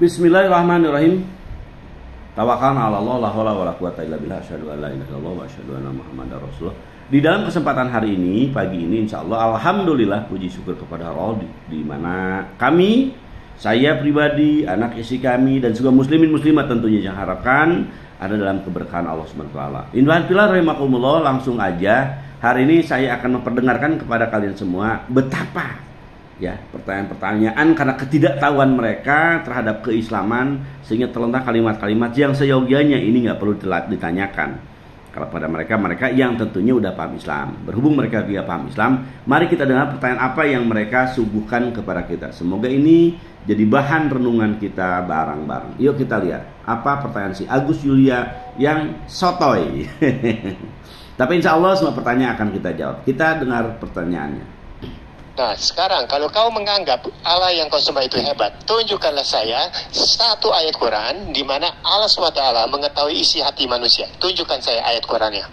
Bismillahirrahmanirrahim. Tawakkalna 'ala Allah, la haula wala quwata illa billah, asyhadu an la ilaha illallah wa asyhadu anna Muhammadar Rasulullah. Di dalam kesempatan hari ini, pagi ini, insya Allah, alhamdulillah, puji syukur kepada Allah, di mana kami, saya pribadi, anak istri kami, dan juga muslimin muslimat tentunya yang harapkan ada dalam keberkahan Allah Subhanahu wa taala. Inwan fillah rahimakumullah, langsung aja hari ini saya akan memperdengarkan kepada kalian semua betapa ya pertanyaan-pertanyaan karena ketidaktahuan mereka terhadap keislaman, sehingga terlontar kalimat-kalimat yang seyogianya ini nggak perlu ditanyakan kalau pada mereka yang tentunya udah paham Islam. Berhubung mereka dia paham Islam, mari kita dengar pertanyaan apa yang mereka suguhkan kepada kita. Semoga ini jadi bahan renungan kita bareng-bareng. Yuk kita lihat apa pertanyaan si Agus Yulia yang sotoy. Tapi insya Allah semua pertanyaan akan kita jawab. Kita dengar pertanyaannya. Nah, sekarang kalau kau menganggap Allah yang kau sembah itu hebat, tunjukkanlah saya satu ayat Quran di mana Allah SWT mengetahui isi hati manusia. Tunjukkan saya ayat Qurannya.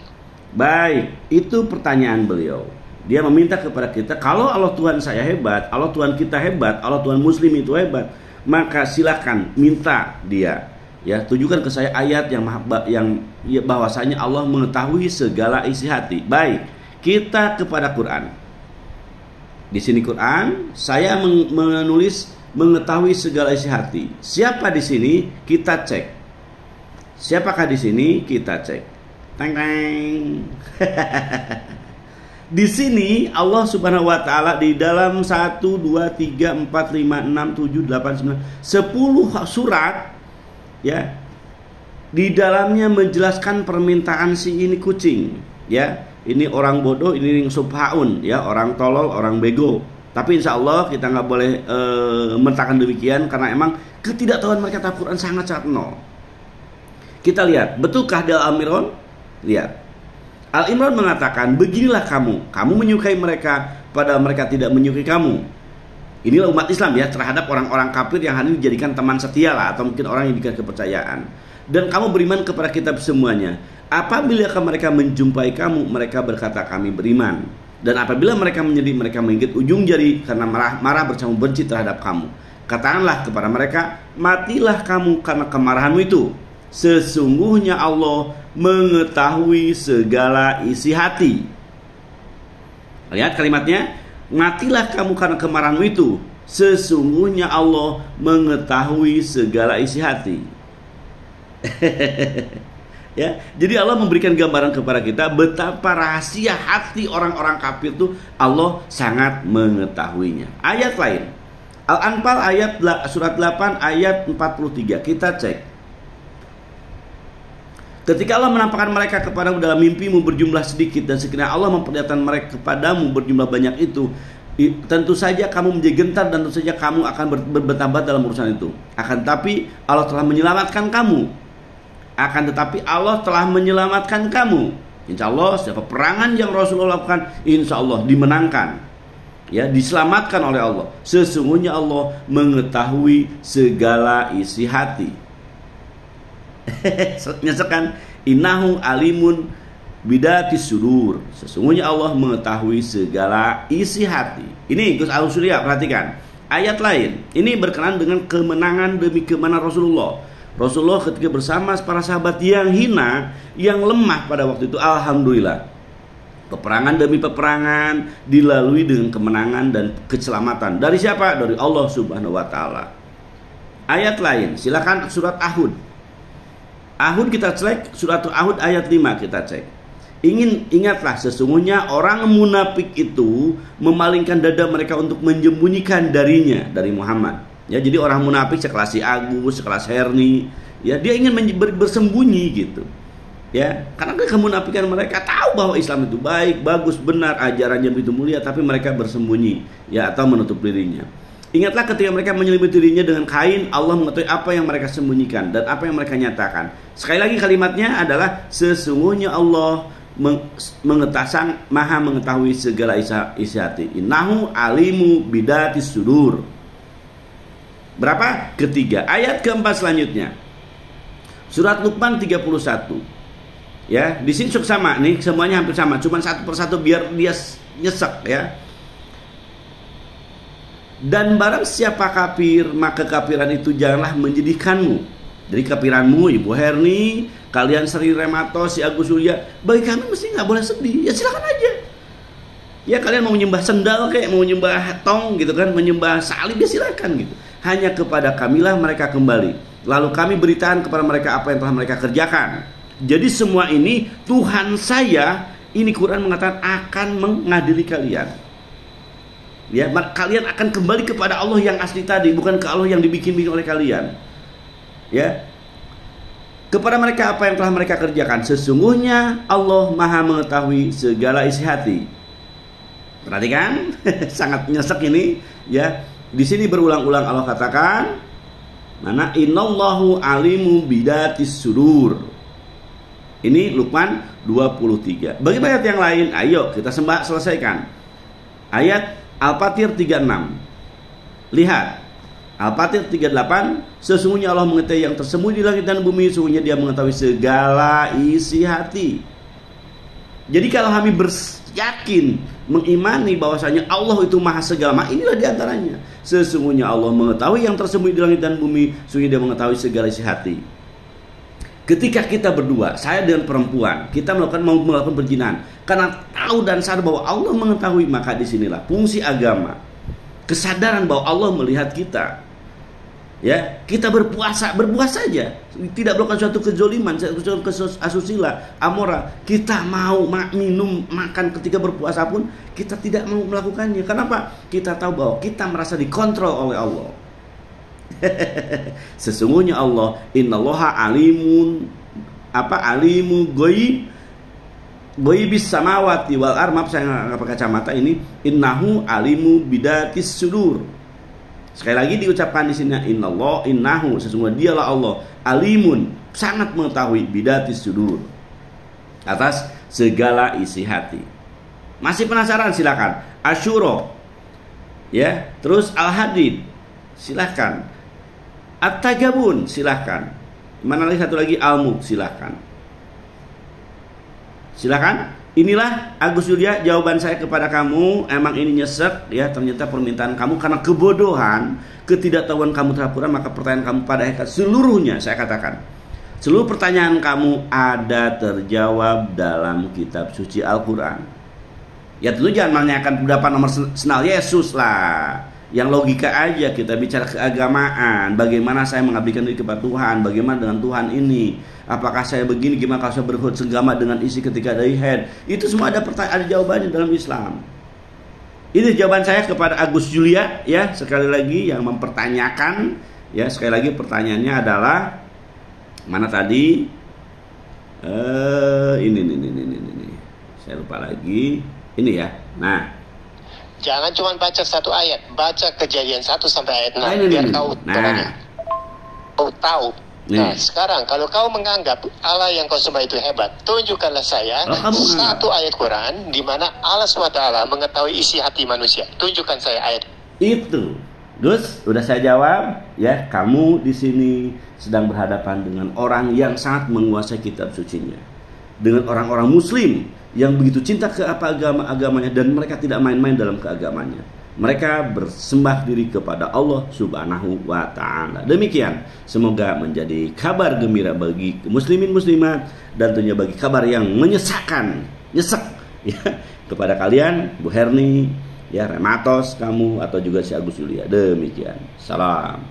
Baik, itu pertanyaan beliau. Dia meminta kepada kita, kalau Allah Tuhan saya hebat, Allah Tuhan kita hebat, Allah Tuhan Muslim itu hebat, maka silakan minta dia. Ya, tunjukkan ke saya ayat yang bahwasanya Allah mengetahui segala isi hati. Baik, kita kepada Quran. Di sini Quran, saya menulis mengetahui segala isi hati. Siapa di sini? Kita cek. Siapakah di sini? Kita cek. Teng teng. Di sini Allah Subhanahu wa taala di dalam 1 2 3 4 5 6 7 8 9 10 surat ya. Di dalamnya menjelaskan permintaan si ini kucing, ya. Ini orang bodoh, ini subhaun, ya, orang tolol, orang bego. Tapi insya Allah kita nggak boleh mengatakan demikian karena emang ketidaktahuan mereka tentang Quran sangat nol. Kita lihat, betulkah di Al-Imran? Lihat, Al-Imran mengatakan, beginilah kamu menyukai mereka, padahal mereka tidak menyukai kamu. Inilah umat Islam ya terhadap orang-orang kafir yang hari ini dijadikan teman setia lah, atau mungkin orang yang diberikan kepercayaan. Dan kamu beriman kepada kitab semuanya. Apabila mereka menjumpai kamu, mereka berkata kami beriman. Dan apabila mereka menyedih, mereka menggigit ujung jari karena marah bersama benci terhadap kamu. Katakanlah kepada mereka, matilah kamu karena kemarahanmu itu. Sesungguhnya Allah mengetahui segala isi hati. Lihat kalimatnya, matilah kamu karena kemarahanmu itu. Sesungguhnya Allah mengetahui segala isi hati. Ya, jadi Allah memberikan gambaran kepada kita betapa rahasia hati orang-orang kafir itu Allah sangat mengetahuinya. Ayat lain, Al-Anfal surat 8 ayat 43. Kita cek. Ketika Allah menampakkan mereka kepadamu dalam mimpimu berjumlah sedikit, dan sekiranya Allah memperlihatkan mereka kepadamu berjumlah banyak itu, tentu saja kamu menjadi gentar dan tentu saja kamu akan bertambah dalam urusan itu. Akan tetapi Allah telah menyelamatkan kamu. Insya Allah setiap peperangan yang Rasulullah lakukan, insya Allah dimenangkan, ya, diselamatkan oleh Allah. Sesungguhnya Allah mengetahui segala isi hati. Nyesekan, innahu alimun bidatis sudur. Sesungguhnya Allah mengetahui segala isi hati. Ini Gus Ausulia, perhatikan ayat lain. Ini berkenaan dengan kemenangan demi kemenangan Rasulullah. Rasulullah ketika bersama para sahabat yang hina, yang lemah pada waktu itu, alhamdulillah, peperangan demi peperangan dilalui dengan kemenangan dan keselamatan. Dari siapa? Dari Allah Subhanahu wa taala. Ayat lain, silakan surat Ahud. Ahud kita cek, surat Ahud ayat 5 kita cek. Ingatlah, sesungguhnya orang munafik itu memalingkan dada mereka untuk menyembunyikan darinya, dari Muhammad. Ya, jadi orang munafik sekelas si Agus, sekelas Herni, ya, dia ingin bersembunyi gitu. Ya, karena kemunafikan mereka tahu bahwa Islam itu baik, bagus, benar, ajarannya begitu mulia, tapi mereka bersembunyi, ya, atau menutup dirinya. Ingatlah ketika mereka menyelimuti dirinya dengan kain, Allah mengetahui apa yang mereka sembunyikan dan apa yang mereka nyatakan. Sekali lagi kalimatnya adalah sesungguhnya Allah maha mengetahui segala isi hati. Innahu alimu bidatis sudur. Berapa? Ketiga. Ayat keempat selanjutnya. Surat Luqman 31. Ya, di sini sama nih, semuanya hampir sama, cuma satu persatu biar dia nyesek ya. Dan barang siapa kafir, maka kafiran itu janganlah menjadikanmu. Jadi kafiranmu, Ibu Herni, kalian Sri Remato, si Agus Yulia, bagi kami mesti nggak boleh sedih. Ya silakan aja. Ya kalian mau menyembah sendal kayak mau menyembah tong gitu kan, menyembah salib, ya silakan gitu. Hanya kepada kamilah mereka kembali. Lalu kami beritakan kepada mereka apa yang telah mereka kerjakan. Jadi semua ini Tuhan saya, ini Quran mengatakan akan mengadili kalian. Ya, kalian akan kembali kepada Allah yang asli tadi, bukan ke Allah yang dibikin-bikin oleh kalian. Ya. Kepada mereka apa yang telah mereka kerjakan. Sesungguhnya Allah Maha mengetahui segala isi hati. Perhatikan, sangat nyesek ini, ya. Di sini berulang-ulang Allah katakan, mana innallahu alimu bidatis sudur. Ini Luqman 23. Bagi ayat yang lain, ayo kita selesaikan. Ayat Al-Fatir 36. Lihat Al-Fatir 38. Sesungguhnya Allah mengetahui yang tersembunyi di langit dan bumi. Sesungguhnya Dia mengetahui segala isi hati. Jadi kalau kami yakin, mengimani bahwasanya Allah itu maha segala, inilah diantaranya. Sesungguhnya Allah mengetahui yang tersembunyi di langit dan bumi. Sesungguhnya Dia mengetahui segala isi hati. Ketika kita berdua, saya dengan perempuan, kita melakukan perzinahan, karena tahu dan sadar bahwa Allah mengetahui, maka disinilah fungsi agama, kesadaran bahwa Allah melihat kita. Ya, kita berpuasa saja, tidak melakukan suatu kezoliman, suatu asusila, amora. Kita mau minum, makan ketika berpuasa pun kita tidak mau melakukannya. Kenapa? Kita tahu bahwa kita merasa dikontrol oleh Allah. Sesungguhnya Allah innallaha alimun alimu ghaibis samawati wal ardh. Maaf saya nggak pakai kacamata ini. Innahu alimu bidatis sudur. Sekali lagi diucapkan di sini innahu, sesungguhnya Dialah Allah alimun, sangat mengetahui bidatis sudur, atas segala isi hati. Masih penasaran? Silakan. Asyura, ya, terus Al-Hadid, silakan. At-Tagabun, silahkan. Mana lagi satu lagi? Al-Mulk, silahkan. Silahkan. Inilah Agus Yulia jawaban saya kepada kamu. Emang ini nyesek, ya, ternyata permintaan kamu karena kebodohan, ketidaktahuan kamu terhadap Quran, maka pertanyaan kamu pada hakikat seluruhnya, saya katakan, seluruh pertanyaan kamu ada terjawab dalam kitab suci Al-Quran. Ya tentu jangan menanyakan pendapat nomor senal Yesus lah. Yang logika aja, kita bicara keagamaan. Bagaimana saya mengabdikan diri kepada Tuhan? Bagaimana dengan Tuhan ini? Apakah saya begini? Gimana kalau saya berhubungan segama dengan isi ketika dari head? Itu semua ada pertanyaan, ada jawabannya dalam Islam. Ini jawaban saya kepada Agus Yulia, ya, sekali lagi yang mempertanyakan, ya, sekali lagi pertanyaannya adalah mana tadi? Ini. Saya lupa lagi. Ini ya. Nah, jangan cuma baca satu ayat, baca Kejadian 1 sampai ayat 6 biar kau tahu. Nah, sekarang kalau kau menganggap Allah yang kau sembah itu hebat, tunjukkanlah saya satu ayat Quran di mana Allah SWT mengetahui isi hati manusia. Tunjukkan saya ayat itu. Gus, udah saya jawab, ya. Kamu di sini sedang berhadapan dengan orang yang sangat menguasai kitab sucinya, dengan orang-orang Muslim yang begitu cinta ke agamanya, dan mereka tidak main-main dalam keagamannya. Mereka bersembah diri kepada Allah Subhanahu wa Ta'ala. Demikian, semoga menjadi kabar gembira bagi muslimin muslimat, dan tentunya bagi kabar yang nyesek ya, kepada kalian, Bu Herni, ya, Rematos kamu, atau juga si Agus Yulia. Demikian. Salam.